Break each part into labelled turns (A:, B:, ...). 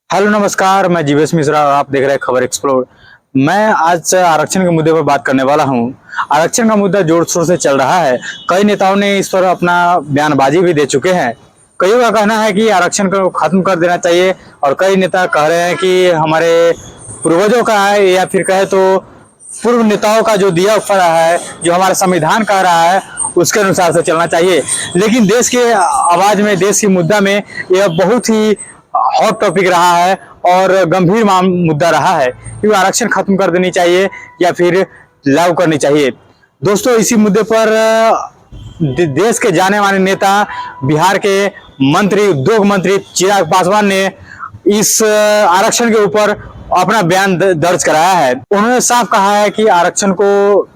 A: Hello नमस्कार, मैं जीवेश मिश्रा और आप देख रहे हैं खबर एक्सप्लोर। मैं आज आरक्षण के मुद्दे पर बात करने वाला हूं। आरक्षण का मुद्दा जोर शोर से चल रहा है। कई नेताओं ने इस पर अपना बयानबाजी भी दे चुके हैं। कईयों का कहना है कि आरक्षण को खत्म कर देना चाहिए और कई नेता कह रहे हैं कि हमारे पूर्वजों का है या फिर कहे तो पूर्व नेताओं का जो दिया हुआ है, जो हमारा संविधान कह रहा है उसके अनुसार से चलना चाहिए। लेकिन देश के आवाज में, देश के मुद्दा में यह बहुत ही हॉट टॉपिक रहा है और गंभीर मुद्दा रहा है कि आरक्षण खत्म कर देनी चाहिए या फिर लागू करनी चाहिए। दोस्तों, इसी मुद्दे पर देश के जाने माने नेता, बिहार के मंत्री, उद्योग मंत्री चिराग पासवान ने इस आरक्षण के ऊपर अपना बयान दर्ज कराया है। उन्होंने साफ कहा है कि आरक्षण को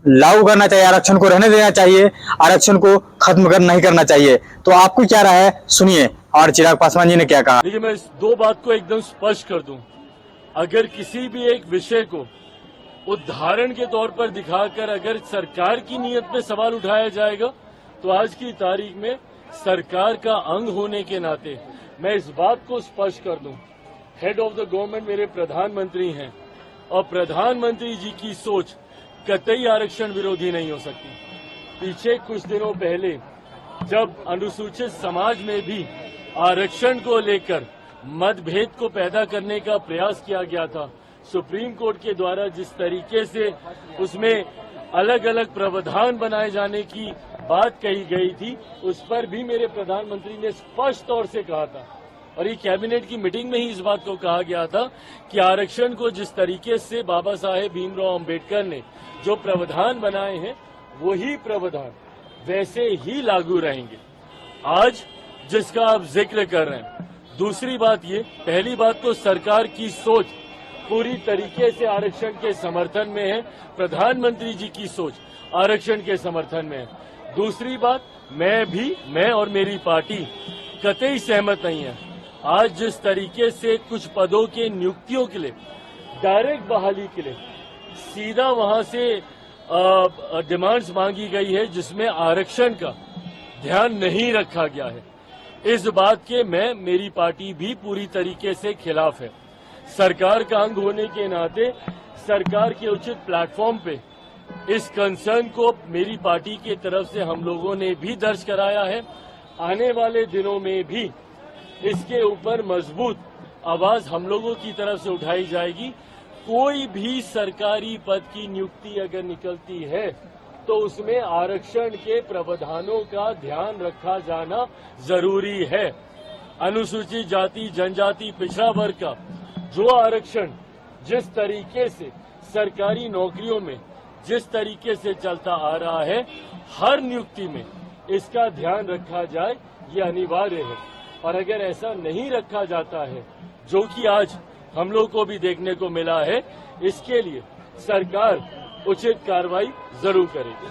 A: लागू करना चाहिए, आरक्षण को रहने देना चाहिए, आरक्षण को खत्म नहीं करना चाहिए। तो आपको क्या राय है, सुनिए और चिराग पासवान जी ने क्या कहा।
B: देखिए, मैं इस दो बात को एकदम स्पष्ट कर दूं। अगर किसी भी एक विषय को उदाहरण के तौर पर दिखाकर अगर सरकार की नीयत पे सवाल उठाया जाएगा तो आज की तारीख में सरकार का अंग होने के नाते मैं इस बात को स्पष्ट कर दूं, हेड ऑफ द गवर्नमेंट मेरे प्रधानमंत्री हैं और प्रधानमंत्री जी की सोच कतई आरक्षण विरोधी नहीं हो सकती। पीछे कुछ दिनों पहले जब अनुसूचित समाज में भी आरक्षण को लेकर मतभेद को पैदा करने का प्रयास किया गया था, सुप्रीम कोर्ट के द्वारा जिस तरीके से उसमें अलग अलग प्रावधान बनाए जाने की बात कही गई थी, उस पर भी मेरे प्रधानमंत्री ने स्पष्ट तौर से कहा था और ये कैबिनेट की मीटिंग में ही इस बात को कहा गया था कि आरक्षण को जिस तरीके से बाबा साहेब भीमराव अंबेडकर ने जो प्रावधान बनाए हैं वही प्रावधान वैसे ही लागू रहेंगे। आज जिसका आप जिक्र कर रहे हैं, दूसरी बात ये, पहली बात तो सरकार की सोच पूरी तरीके से आरक्षण के समर्थन में है, प्रधानमंत्री जी की सोच आरक्षण के समर्थन में है। दूसरी बात, मैं और मेरी पार्टी कतई सहमत नहीं है। आज जिस तरीके से कुछ पदों के नियुक्तियों के लिए, डायरेक्ट बहाली के लिए सीधा वहां से डिमांड्स मांगी गई है जिसमें आरक्षण का ध्यान नहीं रखा गया है, इस बात के मेरी पार्टी भी पूरी तरीके से खिलाफ है। सरकार का अंग होने के नाते सरकार के उचित प्लेटफॉर्म पे इस कंसर्न को मेरी पार्टी की तरफ से हम लोगों ने भी दर्ज कराया है। आने वाले दिनों में भी इसके ऊपर मजबूत आवाज हम लोगों की तरफ से उठाई जाएगी। कोई भी सरकारी पद की नियुक्ति अगर निकलती है तो उसमें आरक्षण के प्रावधानों का ध्यान रखा जाना जरूरी है। अनुसूचित जाति, जनजाति, पिछड़ा वर्ग का जो आरक्षण जिस तरीके से सरकारी नौकरियों में जिस तरीके से चलता आ रहा है, हर नियुक्ति में इसका ध्यान रखा जाए, ये अनिवार्य है। और अगर ऐसा नहीं रखा जाता है, जो कि आज हम लोग को भी देखने को मिला है, इसके लिए सरकार उचित कार्रवाई जरूर करेगी।